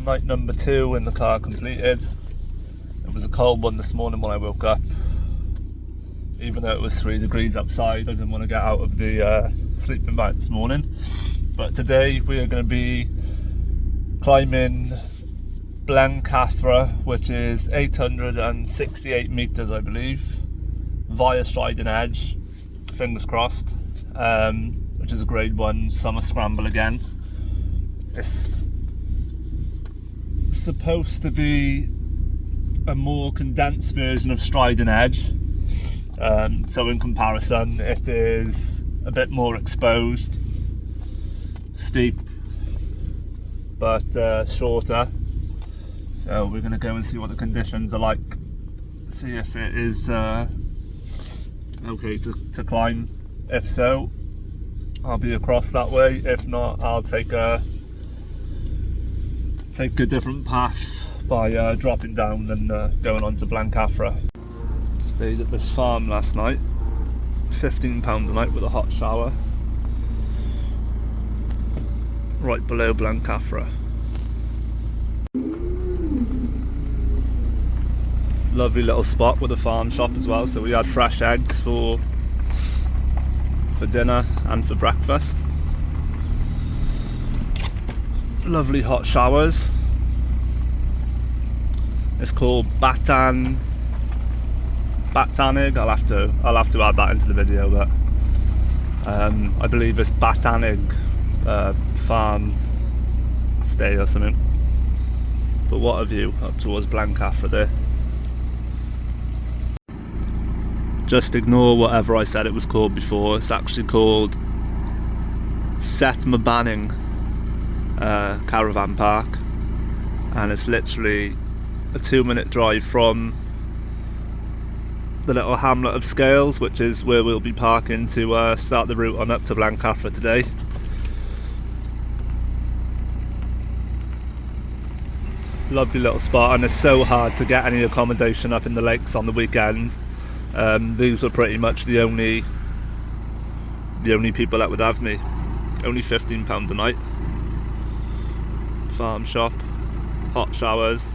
Night number 2 in the car completed. It was a cold one this morning when I woke up. Even though it was 3 degrees outside, I didn't want to get out of the sleeping bag this morning. But today we are going to be climbing Blencathra, which is 868 metres I believe, via Striding Edge, fingers crossed, which is a grade 1 summer scramble again. It's supposed to be a more condensed version of Striding Edge, so in comparison it is a bit more exposed, steep, but shorter. So we're going to go and see what the conditions are like, see if it is okay to climb. If so, I'll be across that way. If not, I'll take a different path by dropping down and going on to Blencathra. Stayed at this farm last night, £15 a night with a hot shower, right below Blencathra. Lovely little spot with a farm shop as well, so we had fresh eggs for dinner and for breakfast. Lovely hot showers. It's called Batanig. I'll have to add that into the video, but I believe it's Batanig farm stay or something. But what a view up towards Blencathra there. Just ignore whatever I said it was called before. It's actually called Setmabanning Caravan Park, and it's literally a 2-minute drive from the little hamlet of Scales, which is where we'll be parking to start the route on up to Blencathra today. Lovely little spot, and it's so hard to get any accommodation up in the lakes on the weekend. These were pretty much the only people that would have me. Only £15 a night. Farm shop, hot showers,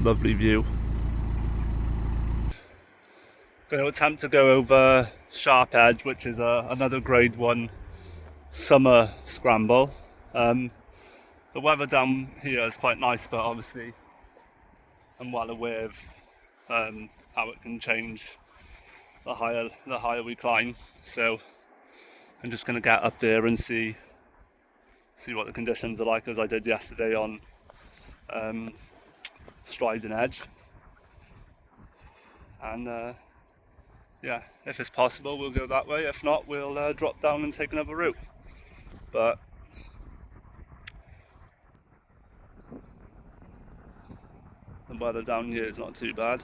lovely view. Going to attempt to go over Sharp Edge, which is another grade 1 summer scramble. The weather down here is quite nice, but obviously I'm well aware of how it can change the higher we climb. So I'm just going to get up there and see what the conditions are like, as I did yesterday on Striding Edge. And yeah, if it's possible we'll go that way. If not, we'll drop down and take another route. But the weather down here is not too bad.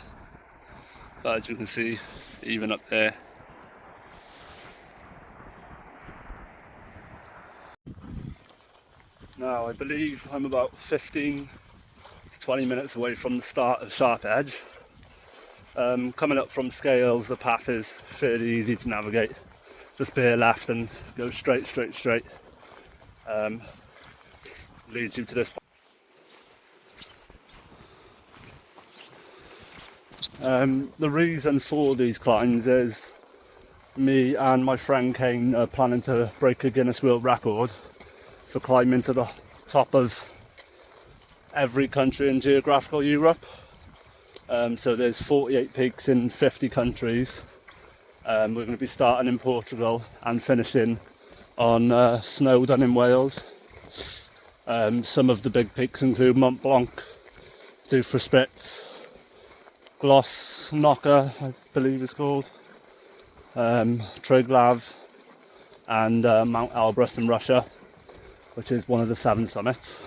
But as you can see, even up there, now I believe I'm about 15 to 20 minutes away from the start of Sharp Edge. Coming up from Scales, the path is fairly easy to navigate. Just bear left and go straight. Leads you to this. The reason for these climbs is me and my friend Kane are planning to break a Guinness World Record for climbing to the top of every country in geographical Europe. So there's 48 peaks in 50 countries. We're going to be starting in Portugal and finishing on Snowdon in Wales. Some of the big peaks include Mont Blanc, Spitz, Gloss Knocker, I believe it's called, Triglav, and Mount Elbrus in Russia, which is one of the 7 summits.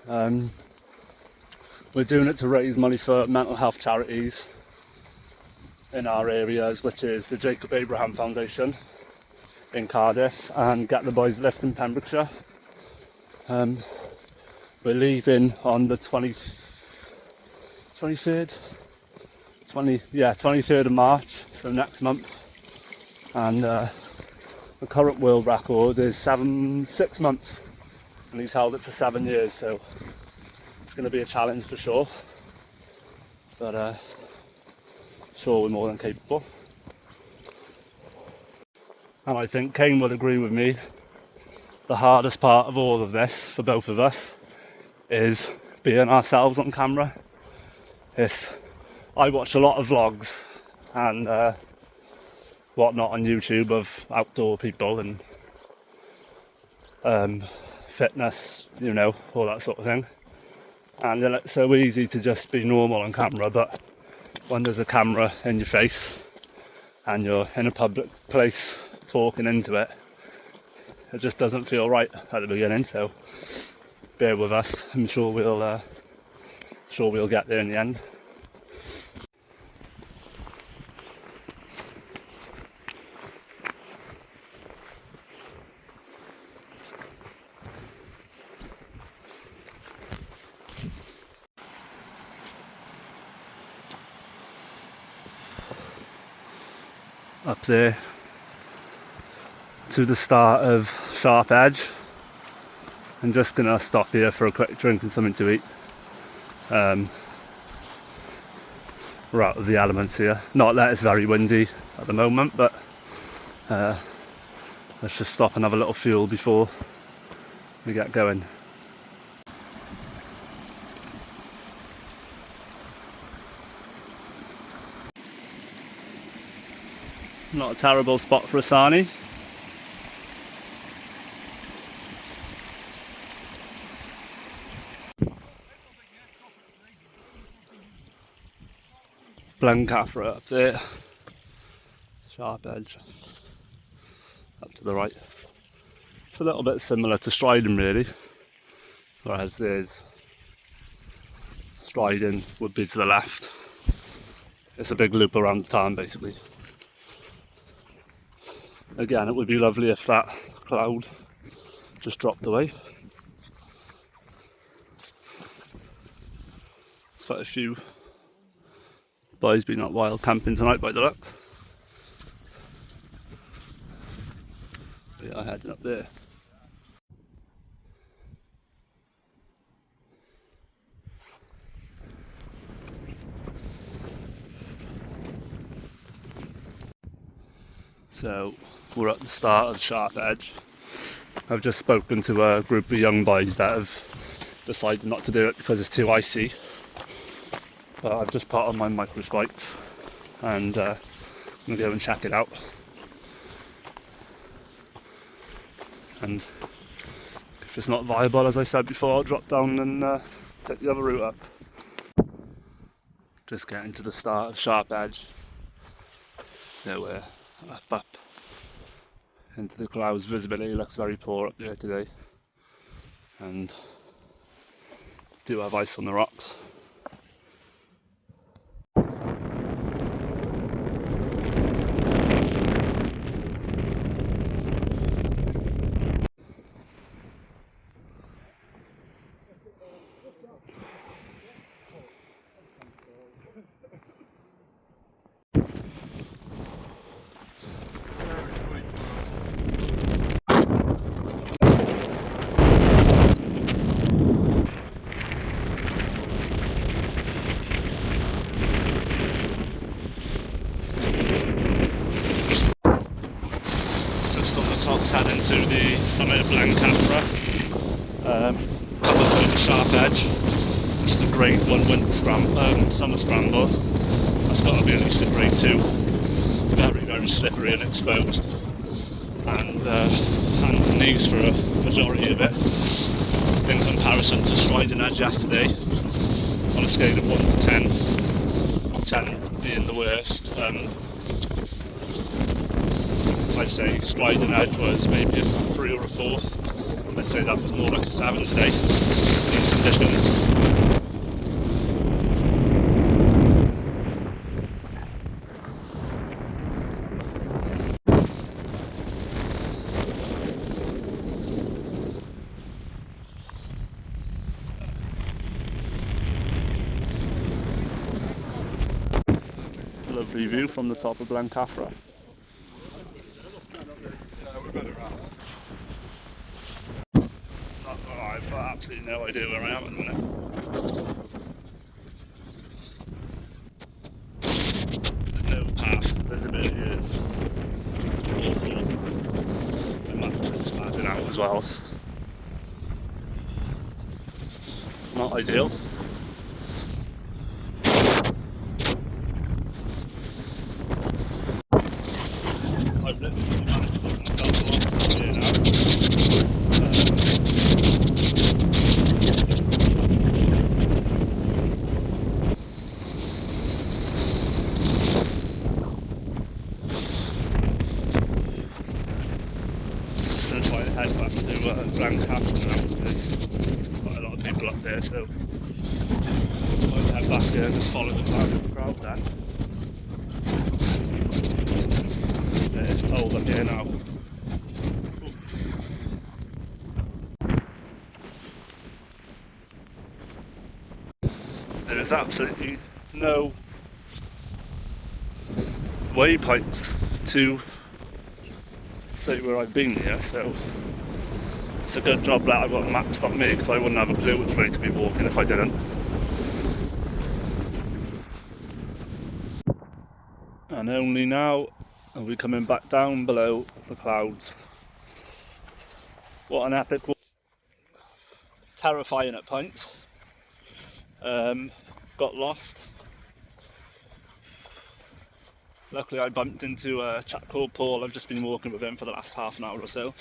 We're doing it to raise money for mental health charities in our areas, which is the Jacob Abraham Foundation in Cardiff and Get the Boys Lift in Pembrokeshire. We're leaving on the 23rd of March, so next month, and the current world record is 6 months and he's held it for 7 years, so it's going to be a challenge for sure, but sure we're more than capable. And I think Kane would agree with me, the hardest part of all of this for both of us is being ourselves on camera. I watch a lot of vlogs and whatnot on YouTube of outdoor people and fitness, you know, all that sort of thing. And then it's so easy to just be normal on camera, but when there's a camera in your face and you're in a public place talking into it, it just doesn't feel right at the beginning. So bear with us. I'm sure we'll get there in the end. Up there to the start of Sharp Edge. I'm just gonna stop here for a quick drink and something to eat. We're out of the elements here. Not that it's very windy at the moment, but let's just stop and have a little fuel before we get going. Not a terrible spot for a sarnie. Blencathra up there. Sharp Edge up to the right. It's a little bit similar to Striding really, whereas there's Striding would be to the left. It's a big loop around the town basically. Again, it would be lovely if that cloud just dropped away. There's quite a few boys been out wild camping tonight by the looks. We are heading up there. So we're at the start of Sharp Edge. I've just spoken to a group of young boys that have decided not to do it because it's too icy. But I've just put on my micro spikes and I'm going to go and check it out. And if it's not viable, as I said before, I'll drop down and take the other route up. Just getting to the start of Sharp Edge. So we're up into the clouds. Visibility looks very poor up there today, and do have ice on the rocks. Just on the top, heading to the summit of Blencathra, coupled with a Sharp Edge, which is a grade 1 summer scramble. That's got to be at least a grade 2. Very, very slippery and exposed, and hands and knees for a majority of it. In comparison to Striding Edge yesterday, on a scale of 1 to 10, 10 being the worst. I'd say Striding Edge was maybe a 3 or a 4. I'd say that was more like a 7 today in these conditions. Lovely view from the top of Blencathra. I've got absolutely no idea where I am at the minute. There's no paths, the visibility is awful. The maps is spazzing out as well. Not ideal. I've literally managed to put myself lost here now. Just going to try to head back to Blencathra now, because there's quite a lot of people up there, so I'll head back here and just follow the crowd then. Yeah, it's cold up here now. There is absolutely no waypoints to say where I've been here, so it's a good job that I've got maps on me, because I wouldn't have a clue which way to be walking if I didn't. And only now are we coming back down below the clouds. What an epic walk. Terrifying at points. Got lost. Luckily I bumped into a chap called Paul. I've just been walking with him for the last half an hour or so.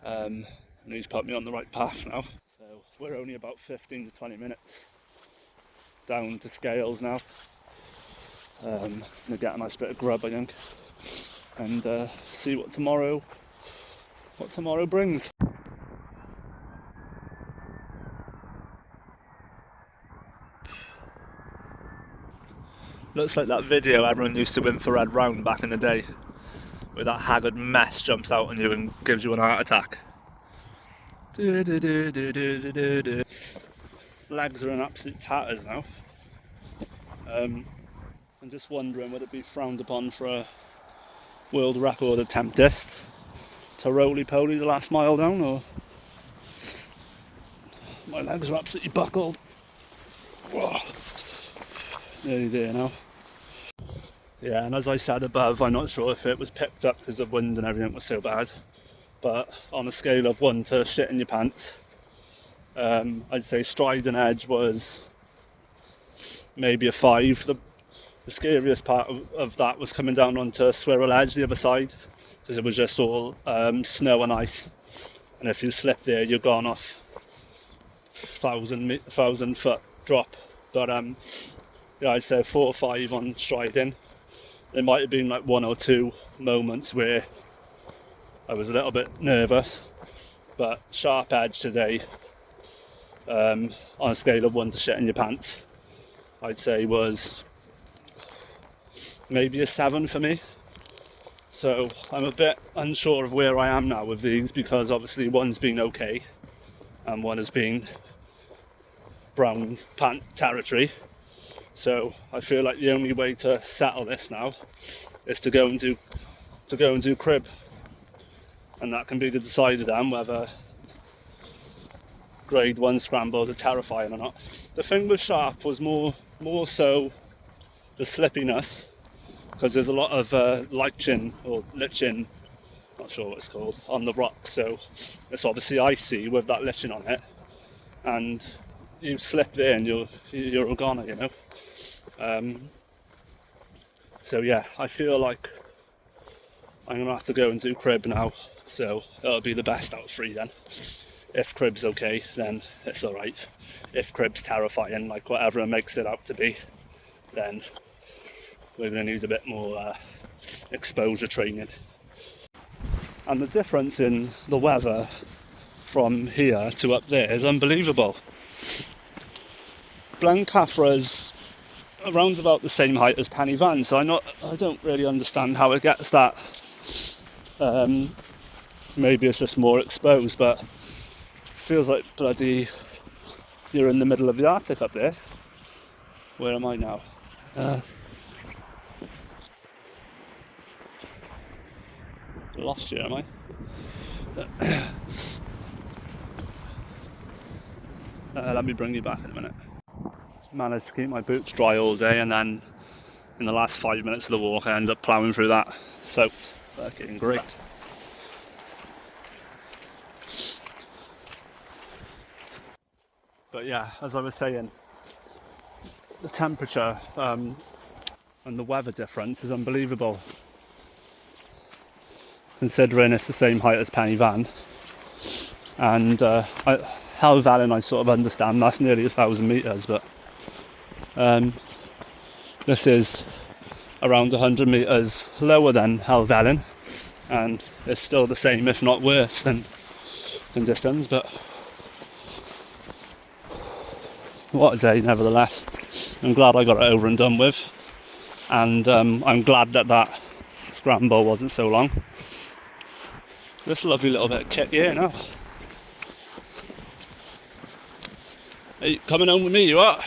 And he's put me on the right path now. So we're only about 15 to 20 minutes down to Scales now. Gonna get a nice bit of grub, I think, and see what tomorrow brings. Looks like that video everyone used to infrared round back in the day, where that haggard mess jumps out on you and gives you an heart attack. Legs are in absolute tatters now. I'm just wondering, would it be frowned upon for a world record attemptist to roly-poly the last mile down, or... My legs are absolutely buckled. Whoa. Nearly there now. Yeah, and as I said above, I'm not sure if it was picked up because the wind and everything was so bad, but on a scale of 1 to shit in your pants, I'd say stride and edge was maybe a 5. The scariest part of that was coming down onto Swirl Edge the other side, because it was just all snow and ice, and if you slip there you're gone off 1,000 foot drop. But yeah, I'd say 4 or 5 on striding. There might have been like 1 or 2 moments where I was a little bit nervous, but sharp edge today, on a scale of 1 to shit in your pants, I'd say was maybe a 7 for me. So I'm a bit unsure of where I am now with these, because obviously one's been okay and one has been brown pant territory. So I feel like the only way to settle this now is to go and do crib, and that can be the decider then whether grade 1 scrambles are terrifying or not. The thing with sharp was more so the slippiness, because there's a lot of lichen or lichen, not sure what it's called, on the rocks, so it's obviously icy with that lichen on it, and you slip there and you're a goner, you know. So yeah, I feel like I'm gonna have to go and do crib now, so it'll be the best out of 3 then. If crib's okay, then it's alright. If crib's terrifying, like whatever it makes it out to be, then we're going to need a bit more exposure training. And the difference in the weather from here to up there is unbelievable. Blencathra is around about the same height as Penny Van, so I don't really understand how it gets that. Maybe it's just more exposed, but it feels like bloody you're in the middle of the Arctic up there. Where am I now? Lost you, am I? Let me bring you back in a minute. Managed to keep my boots dry all day, and then in the last 5 minutes of the walk I ended up ploughing through that soaked. Fucking great. But yeah, as I was saying, the temperature and the weather difference is unbelievable, considering it's the same height as Penny Van. And Helvellyn I sort of understand, that's nearly 1,000 metres, but this is around 100 metres lower than Helvellyn, and it's still the same, if not worse, than conditions. But what a day, nevertheless. I'm glad I got it over and done with, and I'm glad that that scramble wasn't so long. This lovely little bit of kit here now. Are you coming home with me, you are?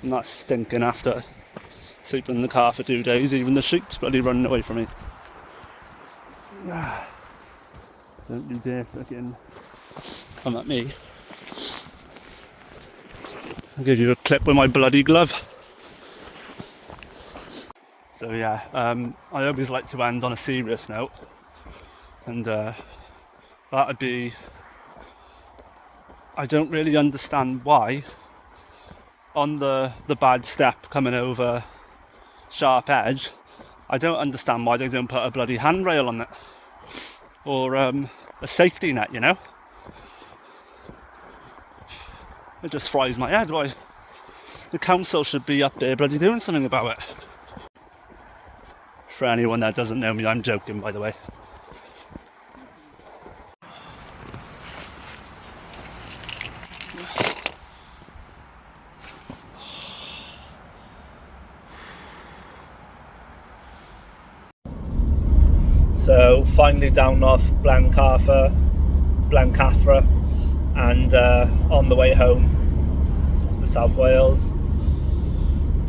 I'm not stinking after sleeping in the car for 2 days. Even the sheep's bloody running away from me. Don't you dare fucking come at me. I'll give you a clip with my bloody glove. So yeah, I always like to end on a serious note, and that would be, I don't really understand why on the bad step coming over Sharp Edge, I don't understand why they don't put a bloody handrail on it, or a safety net, you know. It just fries my head. Why the council should be up there bloody doing something about it. For anyone that doesn't know me, I'm joking, by the way. So finally down off Blencathra, and on the way home to South Wales.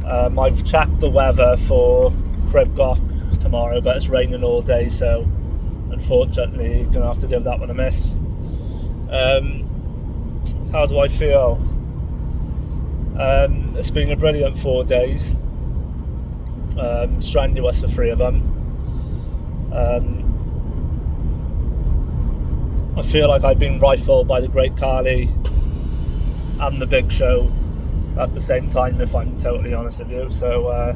I've checked the weather for Cribgoch tomorrow, but it's raining all day, so unfortunately gonna have to give that one a miss. How do I feel? It's been a brilliant 4 days, strenuous for 3 of them. I feel like I've been rifled by the Great Carly and the Big Show at the same time, if I'm totally honest with you. So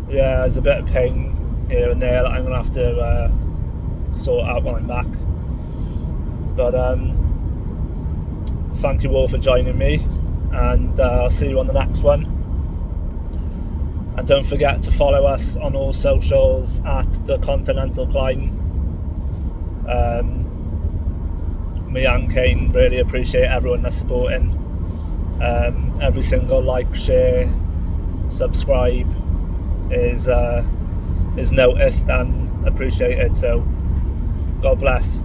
yeah, there's a bit of pain here and there that I'm going to have to sort out when I'm back. But thank you all for joining me, and I'll see you on the next one. And don't forget to follow us on all socials at The Continental Climb. Me and Kane really appreciate everyone that's supporting. Every single like, share, subscribe is noticed and appreciated. So God bless.